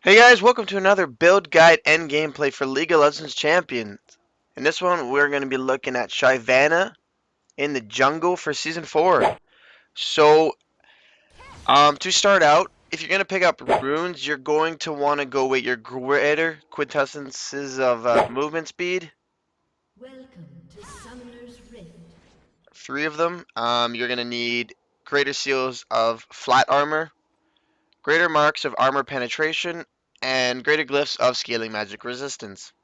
Hey guys, welcome to another build guide and gameplay for League of Legends Champions. In this one, we're going to be looking at Shyvana in the jungle for Season 4. So, to start out, if you're going to pick up runes, you're going to want to go with your greater quintessences of movement speed. Welcome to Summoner's Rift. 3 of them. You're going to need greater seals of flat armor, greater marks of armor penetration, and greater glyphs of scaling magic resistance.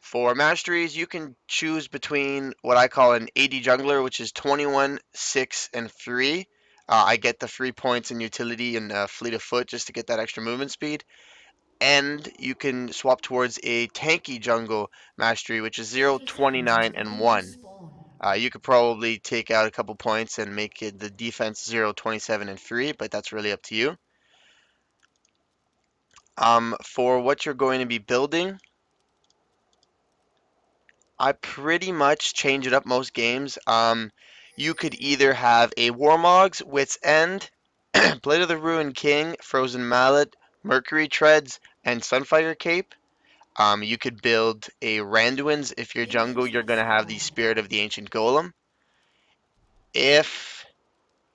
For masteries, you can choose between what I call an AD jungler, which is 21, 6, and 3. I get the 3 points in utility and fleet of foot just to get that extra movement speed. And you can swap towards a tanky jungle mastery, which is 0, Face turret 29, and will 1. spawn. You could probably take out a couple points and make it the defense 0, 27, and 3, but that's really up to you. For what you're going to be building, I pretty much change it up most games. You could either have a Warmog's Wits End, Blade of the Ruined King, Frozen Mallet, Mercury Treads, and Sunfirecape. You could build a randuins. If you're jungle, Minions you're have going to have the spawned. Spirit of the Ancient Golem. If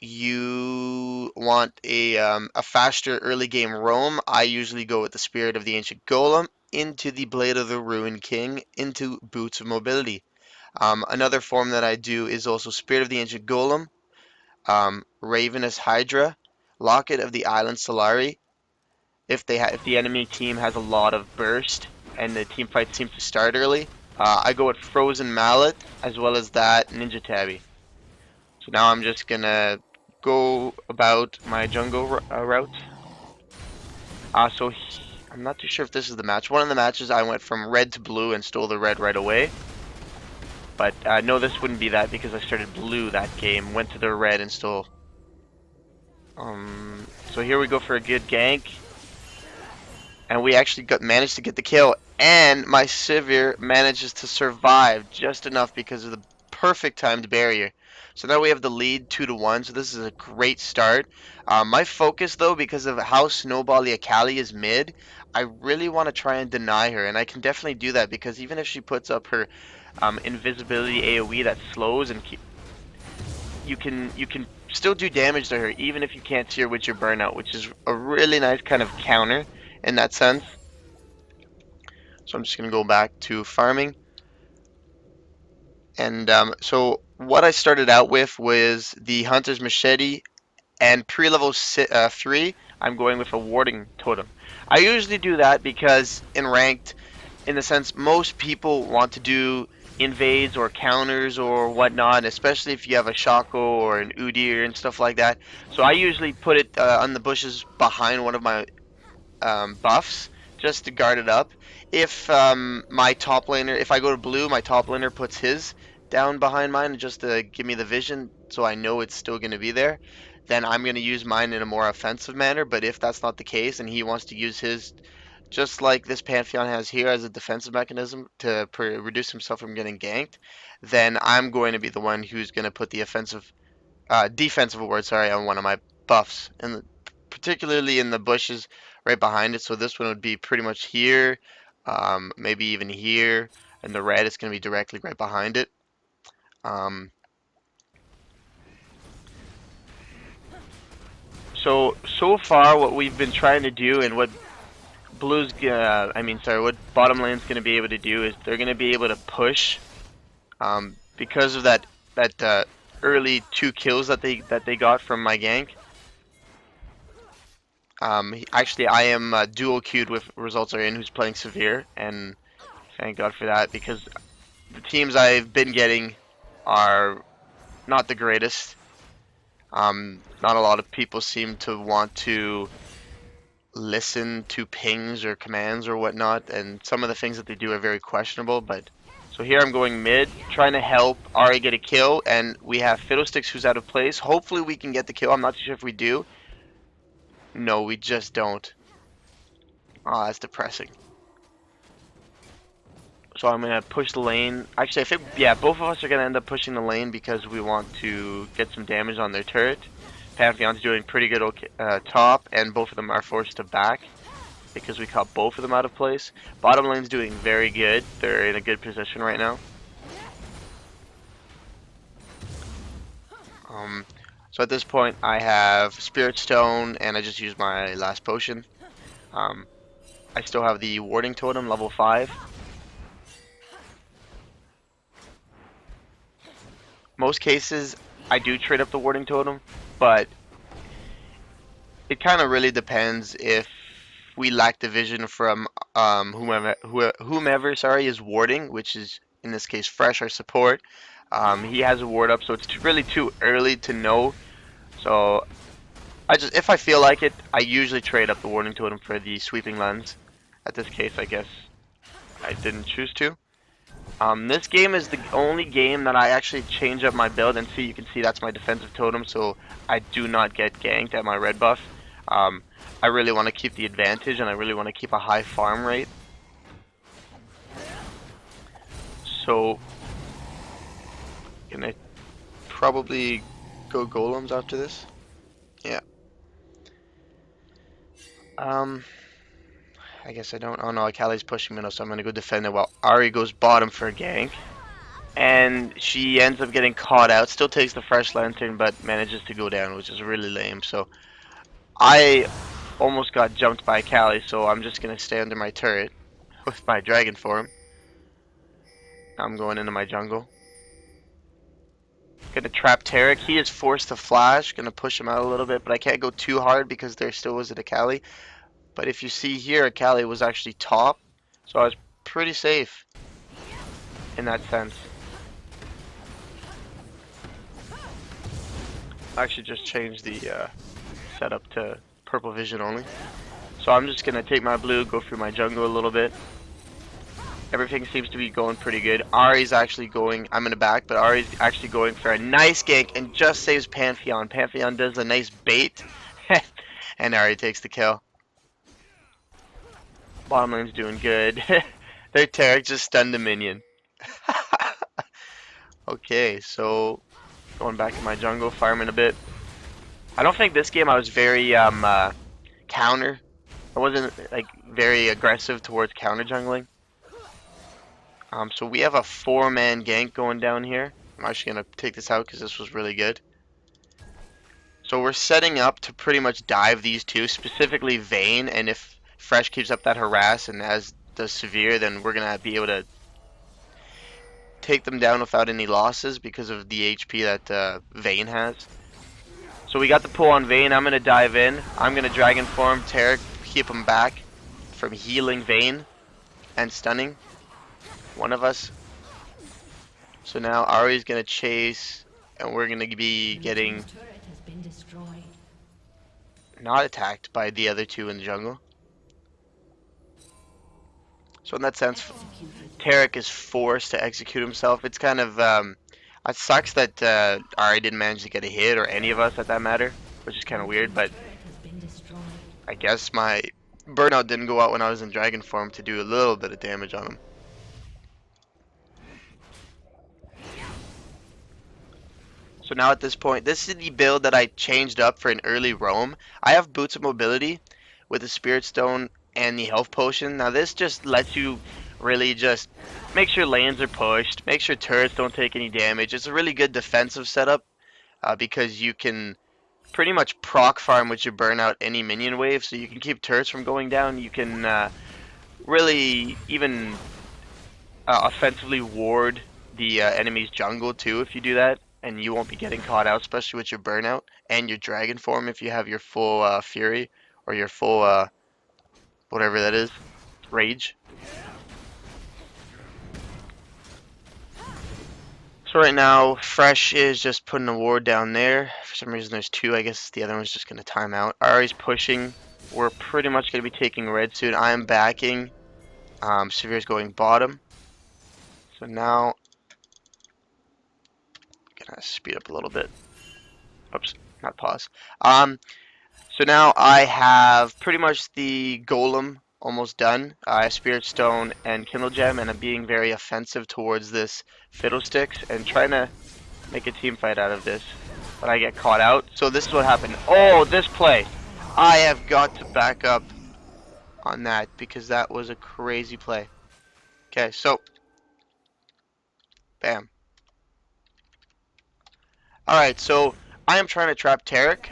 you want a faster early game roam, I usually go with the Spirit of the Ancient Golem into the Blade of the Ruined King into Boots of Mobility. Another form that I do is also Spirit of the Ancient Golem, Ravenous Hydra, Locket of the Island Solari. If the enemy team has a lot of burst and the team fight seems to start early, I go with Frozen Mallet as well as that Ninja Tabby. So now I'm just gonna go about my jungle route. I'm not too sure if this is the match. One of the matches I went from red to blue and stole the red right away. But no, this wouldn't be that because I started blue that game, went to the red and stole. So here we go for a good gank, and we actually managed to get the kill. And my Sivir manages to survive just enough because of the perfect timed barrier. So now we have the lead 2-1. So this is a great start. My focus though, because of how snowbally Kayle is mid, I really want to try and deny her, and I can definitely do that because even if she puts up her invisibility AoE that slows and you can still do damage to her even if you can't see her with your burnout, which is a really nice kind of counter in that sense. So I'm just gonna go back to farming, and so what I started out with was the Hunter's Machete, and pre-level 3, I'm going with a warding totem. I usually do that because in ranked, in the sense most people want to do invades or counters or whatnot, especially if you have a Shaco or an Udyr and stuff like that. So I usually put it on the bushes behind one of my buffs just to guard it up. If my top laner, if I go to blue, my top laner puts his down behind mine just to give me the vision so I know it's still going to be there, then I'm going to use mine in a more offensive manner. But if that's not the case and he wants to use his just like this Pantheon has here as a defensive mechanism to reduce himself from getting ganked, then I'm going to be the one who's going to put the defensive ward, sorry, on one of my buffs, and particularly in the bushes right behind it. So this one would be pretty much here, maybe even here, and the red is going to be directly right behind it. So far, what we've been trying to do, and what what bottom lane's going to be able to do is they're going to be able to push, because of that early 2 kills that they got from my gank. Actually, I am dual queued with Results Are In, who's playing Sivir, and thank God for that because the teams I've been getting are not the greatest. Not a lot of people seem to want to listen to pings or commands or whatnot, and some of the things that they do are very questionable. But so here I'm going mid, trying to help Ari get a kill, and we have Fiddlesticks who's out of place. Hopefully we can get the kill. I'm not too sure if we do. No, we just don't. Oh, that's depressing. So I'm gonna push the lane. Actually, I think yeah, both of us are gonna end up pushing the lane because we want to get some damage on their turret. Pantheon's doing pretty good top, and both of them are forced to back. because we caught both of them out of place. Bottom lane's doing very good. They're in a good position right now. So at this point, I have Spirit Stone, and I just used my last potion. I still have the Warding Totem, level 5. Most cases, I do trade up the Warding Totem, but it kind of really depends if we lack the vision from whomever is warding, which is in this case Fresh, our support. He has a ward up, so it's really too early to know. So if I feel like it, I usually trade up the Warding Totem for the Sweeping Lens. At this case, I guess I didn't choose to. This game is the only game that I actually change up my build, and you can see that's my defensive totem, so I do not get ganked at my red buff. I really want to keep the advantage, and I really want to keep a high farm rate. So, can I probably go golems after this? Yeah. I guess I don't. Oh no, Kayle's pushing me now, so I'm gonna go defend it while Ahri goes bottom for a gank. And she ends up getting caught out. Still takes the Fresh Lantern, but manages to go down, which is really lame. So I almost got jumped by Kayle, so I'm just gonna stay under my turret with my dragon form. I'm going into my jungle. Gonna trap Botrk. He is forced to flash. Gonna push him out a little bit, but I can't go too hard because there still was a Kayle. But if you see here, Kayle was actually top, so I was pretty safe in that sense. I actually just changed the setup to purple vision only. So I'm just gonna take my blue, go through my jungle a little bit. Everything seems to be going pretty good. Ahri's actually going, I'm in the back, but Ahri's actually going for a nice gank and just saves Pantheon. Pantheon does a nice bait, and Ahri takes the kill. Bottom lane's doing good. Their Botrk just stunned the minion. Okay, so going back to my jungle, farming a bit. I don't think this game I was very counter. I wasn't like very aggressive towards counter jungling. So we have a 4-man gank going down here. I'm actually gonna take this out because this was really good. So we're setting up to pretty much dive these two, specifically Vayne, and if Fresh keeps up that harass and as does Sivir, then we're gonna be able to take them down without any losses because of the HP that Vayne has. So we got the pull on Vayne. I'm gonna dive in. I'm gonna dragon form Botrk, keep him back from healing Vayne and stunning one of us. So now Ahri's gonna chase, and we're gonna be getting not attacked by the other two in the jungle. So in that sense, Botrk is forced to execute himself. It's kind of it sucks that Ahri didn't manage to get a hit, or any of us at that matter, which is kind of weird. But I guess my burnout didn't go out when I was in dragon form to do a little bit of damage on him. So now at this point, this is the build that I changed up for an early roam. I have Boots of Mobility with the Spirit Stone and the Health Potion. Now this just lets you really just make sure lanes are pushed, make sure turrets don't take any damage. It's a really good defensive setup because you can pretty much proc farm with your burn out any minion wave, so you can keep turrets from going down. You can really even offensively ward the enemy's jungle too if you do that, and you won't be getting caught out, especially with your burnout and your dragon form if you have your full fury or your full whatever that is, rage. So right now, Fresh is just putting a ward down there. For some reason there's two, I guess the other one's just going to time out. Ahri's pushing. We're pretty much going to be taking red soon. I am backing. Sivir's going bottom. So now, gonna speed up a little bit. Oops, not pause. So now I have pretty much the golem almost done. I have Spirit Stone and Kindle Gem, and I'm being very offensive towards this Fiddlesticks and trying to make a team fight out of this. But I get caught out. So this is what happened. Oh, this play. I have got to back up on that because that was a crazy play. Okay, so bam. Alright, so I am trying to trap Tarek,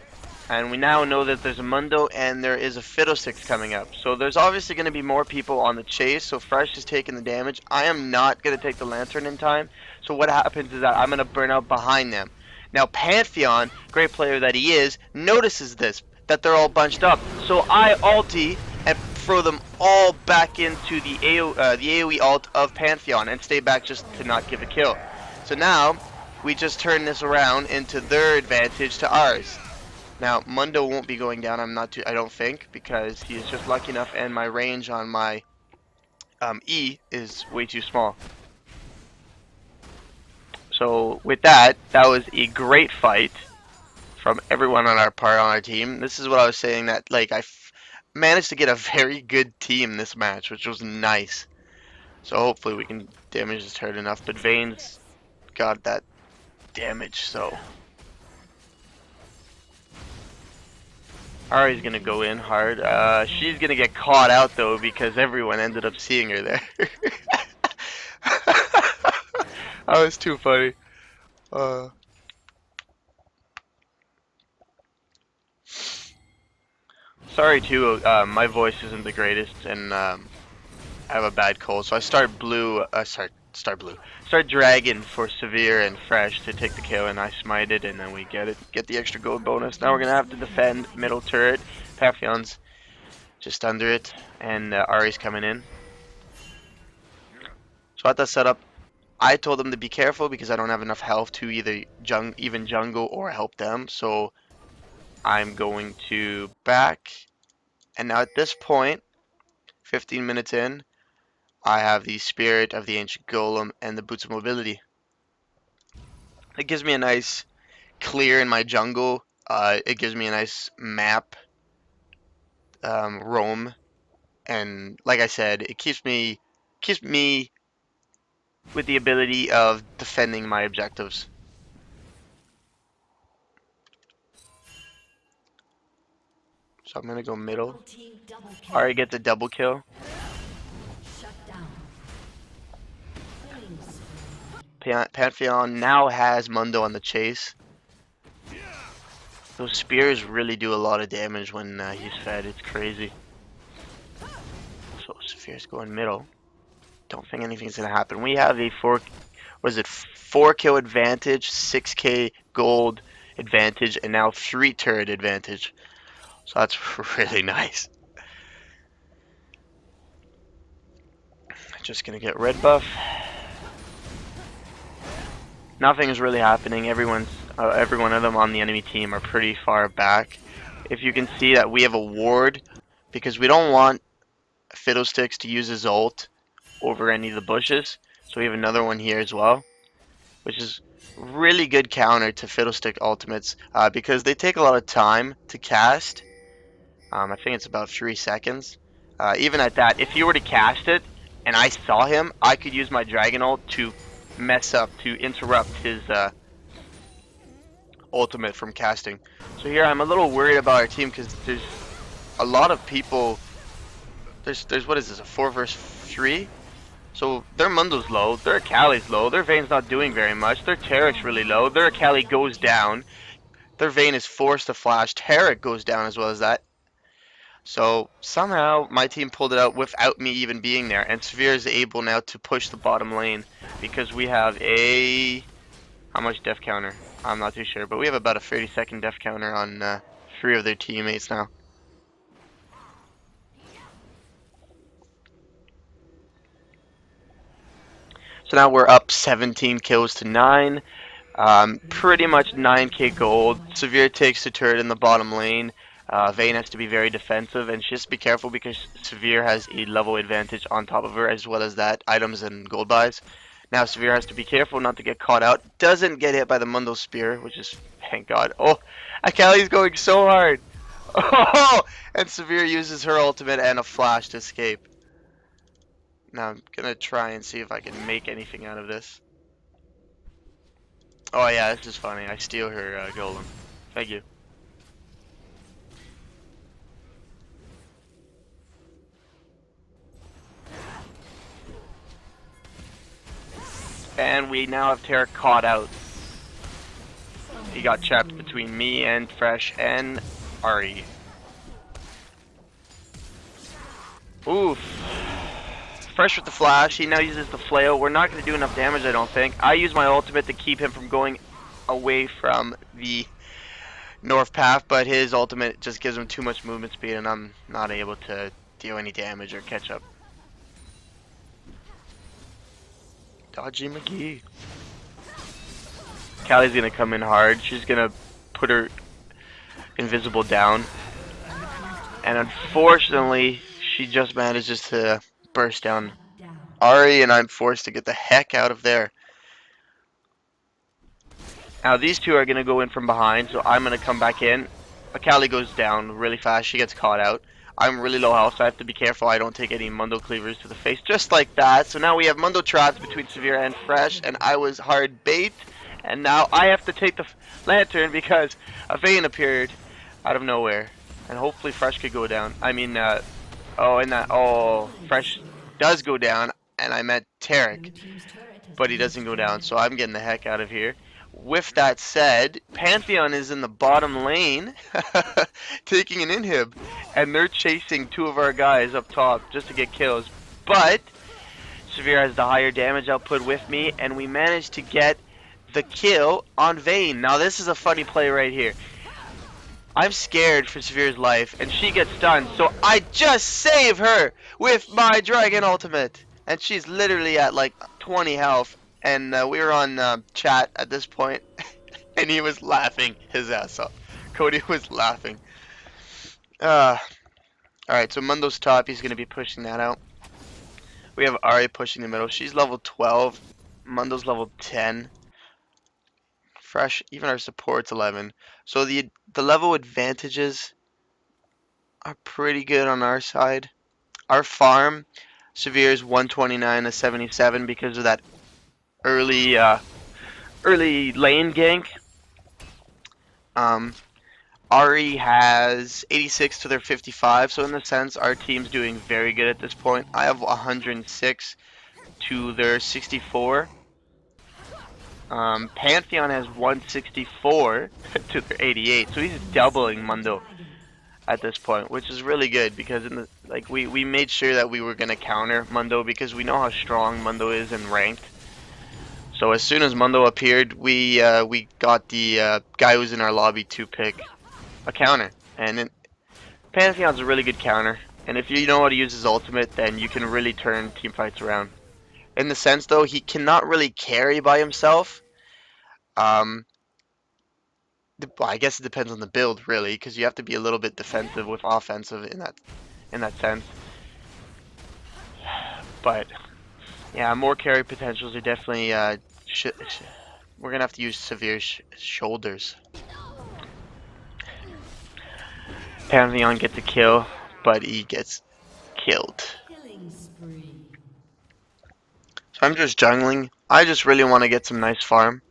and we now know that there's a Mundo and there is a Fiddlesticks coming up. So there's obviously going to be more people on the chase, so Fresh is taking the damage. I am not going to take the Lantern in time, so what happens is that I'm going to burn out behind them. Now Pantheon, great player that he is, notices this, that they're all bunched up. So I ulti and throw them all back into the AoE ult of Pantheon and stay back just to not give a kill. So now we just turn this around into their advantage to ours. Now Mundo won't be going down. I don't think, because he is just lucky enough, and my range on my E is way too small. So with that, that was a great fight from everyone on our team. This is what I was saying, that like managed to get a very good team this match, which was nice. So hopefully we can damage this turret enough. But Vayne's got that damage, so Ari's gonna go in hard. She's gonna get caught out though because everyone ended up seeing her there. That was too funny. Sorry too. My voice isn't the greatest, and I have a bad cold, so I start blue. Start dragon for Sivir and Fresh to take the kill, and I smite it, and then we get the extra gold bonus. Now we're gonna have to defend middle turret. Pantheon's just under it, and Ari's coming in. So at that setup, I told them to be careful because I don't have enough health to either even jungle or help them. So I'm going to back, and now at this point, 15 minutes in, I have the Spirit of the Ancient Golem and the Boots of Mobility. It gives me a nice clear in my jungle. It gives me a nice map roam, and like I said, it keeps me with the ability of defending my objectives. So I'm gonna go middle. Alright, get the double kill. Pantheon now has Mundo on the chase. Those spears really do a lot of damage when he's fed. It's crazy. So Saphir's going middle. Don't think anything's gonna happen. We have a 4 kill advantage, 6k gold advantage, and now 3 turret advantage. So that's really nice. Just gonna get red buff. Nothing is really happening. Every one of them on the enemy team are pretty far back. If you can see that we have a ward, because we don't want Fiddlesticks to use his ult over any of the bushes. So we have another one here as well, which is really good counter to Fiddlestick ultimates because they take a lot of time to cast. I think it's about 3 seconds. Even at that, if you were to cast it and I saw him, I could use my Dragon ult to interrupt his ultimate from casting. So here I'm a little worried about our team because there's a lot of people. There's what is this, a 4 versus 3? So their Mundo's low, their Kayle's low, their Vayne's not doing very much, their Tarek's really low, their Kayle goes down, their Vayne is forced to flash, Tarek goes down as well as that. So somehow my team pulled it out without me even being there, and Sivir is able now to push the bottom lane because we have a... how much death counter? I'm not too sure, but we have about a 30-second death counter on 3 of their teammates now. So now we're up 17 kills to 9. Pretty much 9k gold. Sivir takes the turret in the bottom lane. Vayne has to be very defensive, and just be careful because Sivir has a level advantage on top of her, as well as that, items and gold buys. Now Sivir has to be careful not to get caught out. Doesn't get hit by the Mundo Spear, which is, thank God. Oh, Akali's going so hard. Oh, and Sivir uses her ultimate and a flash to escape. Now I'm gonna try and see if I can make anything out of this. Oh yeah, this is funny. I steal her golem. Thank you. And we now have Tarek caught out. He got trapped between me and Fresh and Ari. Oof. Fresh with the flash. He now uses the flail. We're not going to do enough damage, I don't think. I use my ultimate to keep him from going away from the north path, but his ultimate just gives him too much movement speed, and I'm not able to deal any damage or catch up. Dodgy McGee. Kayle's going to come in hard. She's going to put her invisible down. And unfortunately, she just manages to burst down Ari, and I'm forced to get the heck out of there. Now these two are going to go in from behind, so I'm going to come back in. Kayle goes down really fast. She gets caught out. I'm really low health, so I have to be careful I don't take any Mundo cleavers to the face, just like that. So now we have Mundo traps between Sivir and Fresh, and I was hard bait. And now I have to take the lantern because a vayne appeared out of nowhere. And hopefully Fresh could go down. I mean, Fresh does go down, and I meant Tarek. But he doesn't go down, so I'm getting the heck out of here. With that said, Pantheon is in the bottom lane, taking an inhib, and they're chasing two of our guys up top just to get kills. But Sivir has the higher damage output with me, and we managed to get the kill on Vayne. Now this is a funny play right here. I'm scared for Sivir's life, and she gets stunned, so I just save her with my dragon ultimate. And she's literally at like 20 health, and we were on chat at this point, and he was laughing his ass off. Cody was laughing. Alright, so Mundo's top, he's going to be pushing that out. We have Ari pushing the middle. She's level 12. Mundo's level 10. Fresh, even our support's 11. So the level advantages are pretty good on our side. Our farm, Sivir is 129 to 77 because of that early lane gank. Ari has 86 to their 55, so in the sense our team's doing very good at this point. I have 106 to their 64. Pantheon has 164 to their 88, so he's doubling Mundo at this point, which is really good because in the we made sure that we were gonna counter Mundo because we know how strong Mundo is in ranked. So as soon as Mundo appeared, we got the guy who's in our lobby to pick a counter, and Pantheon's a really good counter. And if you know how to use his ultimate, then you can really turn team fights around. In the sense though, he cannot really carry by himself. I guess it depends on the build really, because you have to be a little bit defensive with offensive in that sense. But yeah, more carry potentials are definitely we're gonna have to use Sivir's shoulders. Pantheon gets a kill, but he gets killed. So I'm just jungling. I just really want to get some nice farm.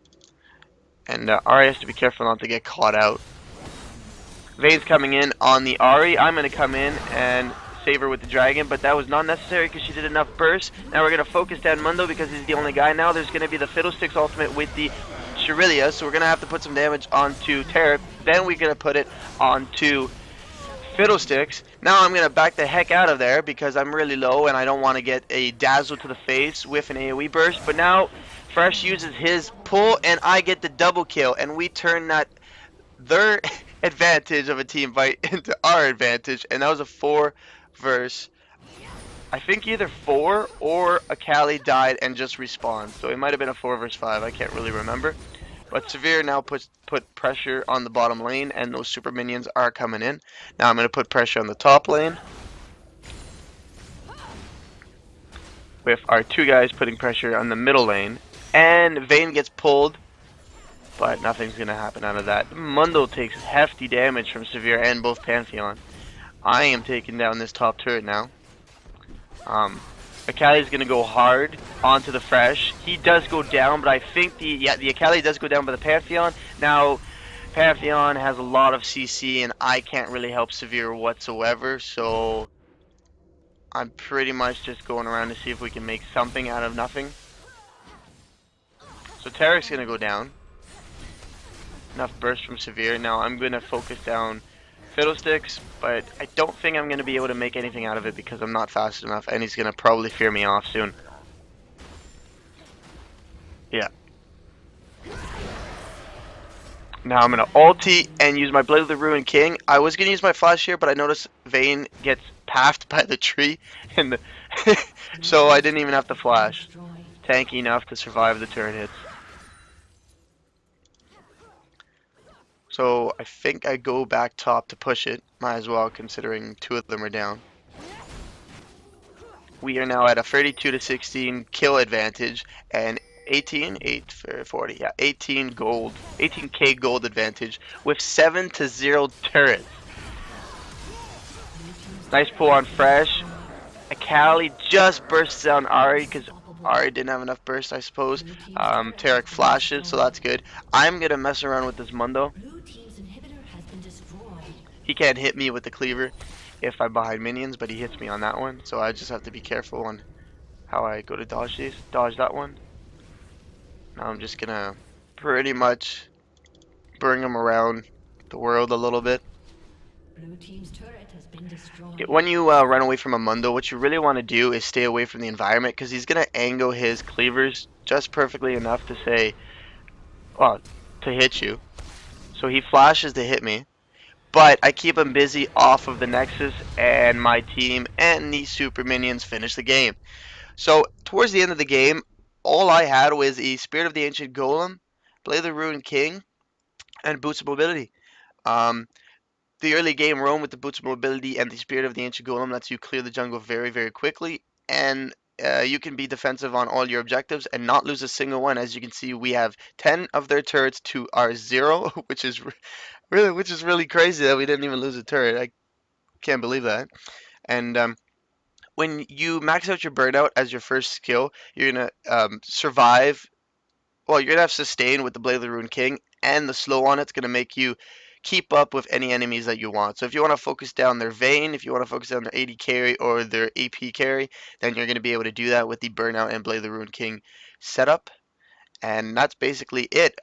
And Ari has to be careful not to get caught out. Vayne's coming in on the Ari. I'm going to come in and save her with the dragon, but that was not necessary because she did enough burst. Now we're going to focus down Mundo because he's the only guy now. There's going to be the Fiddlesticks ultimate with the Irelia, so we're going to have to put some damage onto Tarek. Then we're going to put it onto Fiddlesticks. Now I'm going to back the heck out of there because I'm really low and I don't want to get a dazzle to the face with an AoE burst. But now Fresh uses his pull and I get the double kill, and we turn their advantage of a team fight into our advantage, and that was a 4 versus I think either 4 or a Kayle died and just respawned. So it might have been a 4 versus 5, I can't really remember. But Sivir now put pressure on the bottom lane, and those super minions are coming in. Now I'm going to put pressure on the top lane, with our two guys putting pressure on the middle lane. And Vayne gets pulled, but nothing's going to happen out of that. Mundo takes hefty damage from Sivir and both Pantheon. I am taking down this top turret now. Kayle is going to go hard onto the Fresh. He does go down, but I think the Kayle does go down by the Pantheon. Now, Pantheon has a lot of CC, and I can't really help Sivir whatsoever, so I'm pretty much just going around to see if we can make something out of nothing. So Tarek's gonna go down. Enough burst from Sivir. Now I'm gonna focus down Fiddlesticks, but I don't think I'm gonna be able to make anything out of it because I'm not fast enough, and he's gonna probably fear me off soon. Yeah. Now I'm gonna ulti and use my Blade of the Ruined King. I was gonna use my flash here, but I noticed Vayne gets paffed by the tree, and Blue so I team's didn't even turret have to has been flash. destroyed. Tanky enough to survive the turret hits. So I think I go back top to push it. Might as well, considering two of them are down. We are now at a 32 to 16 kill advantage and 8 for 40, yeah, 18 gold, 18k gold advantage with 7 to 0 turrets. Blue team's Nice turret pull on has been Fresh. destroyed. Kayle just bursts down Ari because Unstoppable. Ari didn't have enough burst, I suppose. Blue team's turret has Tarek been flashes, so destroyed. that's good. I'm gonna mess around with this Mundo. Blue team's inhibitor has been destroyed. He can't hit me with the cleaver if I'm behind minions, but he hits me on that one, so I just have to be careful on how I go to dodge these. Dodge that one. Now I'm just gonna pretty much bring him around the world a little bit. Blue team's turret has been destroyed. When you run away from a Mundo, what you really want to do is stay away from the environment because he's gonna angle his cleavers just perfectly enough to say, well, to hit you. So he flashes to hit me, but I keep him busy off of the Nexus, and my team and these super minions finish the game. So towards the end of the game, all I had was a Spirit of the Ancient Golem, Blade of the Ruined King, and Boots of Mobility. Um, the early game roam with the Boots of Mobility and the Spirit of the Ancient Golem lets you clear the jungle very, very quickly, and you can be defensive on all your objectives and not lose a single one. As you can see, we have 10 of their turrets to our 0, which is really crazy that we didn't even lose a turret. I can't believe that. And when you max out your burnout as your first skill, you're gonna survive. Well, you're gonna have sustain with the Blade of the Ruined King, and the slow on it's gonna make you keep up with any enemies that you want. So if you want to focus down their Vayne, if you want to focus down their AD carry or their AP carry, then you're gonna be able to do that with the Burnout and Blade of the Ruined King setup. And that's basically it.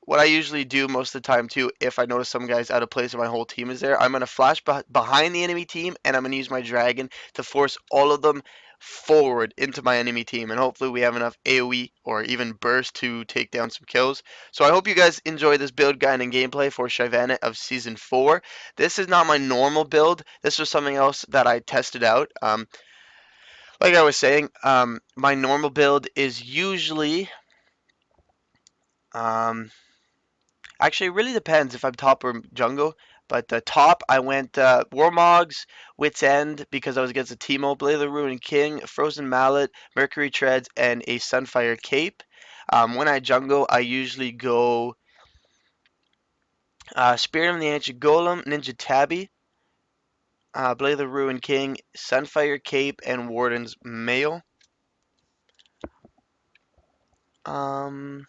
What I usually do most of the time too, if I notice some guy's out of place and my whole team is there, I'm gonna flash behind the enemy team and I'm gonna use my dragon to force all of them forward into my enemy team, and hopefully we have enough AoE or even burst to take down some kills. So I hope you guys enjoy this build guide and gameplay for Shyvana of Season 4. This is not my normal build. This was something else that I tested out. Like I was saying, my normal build is usually um, actually, it really depends if I'm top or jungle. But the top, I went Warmogs, Wits End because I was against a teemo, Blade of the Ruined King, Frozen Mallet, Mercury Treads, and a Sunfire Cape. When I jungle, I usually go Spirit of the Ancient Golem, Ninja Tabby, Blade of the Ruined King, Sunfire Cape, and Warden's Mail. Um,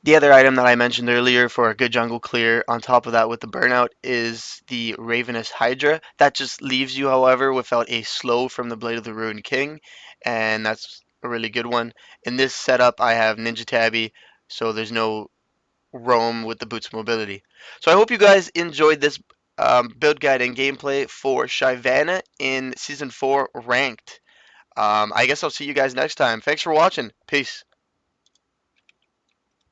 The other item that I mentioned earlier for a good jungle clear on top of that with the burnout is the Ravenous Hydra. That just leaves you, however, without a slow from the Blade of the Ruined King, and that's a really good one. In this setup, I have Ninja Tabby, so there's no roam with the Boots Mobility. So I hope you guys enjoyed this build guide and gameplay for Shyvana in Season 4 Ranked. I guess I'll see you guys next time. Thanks for watching. Peace.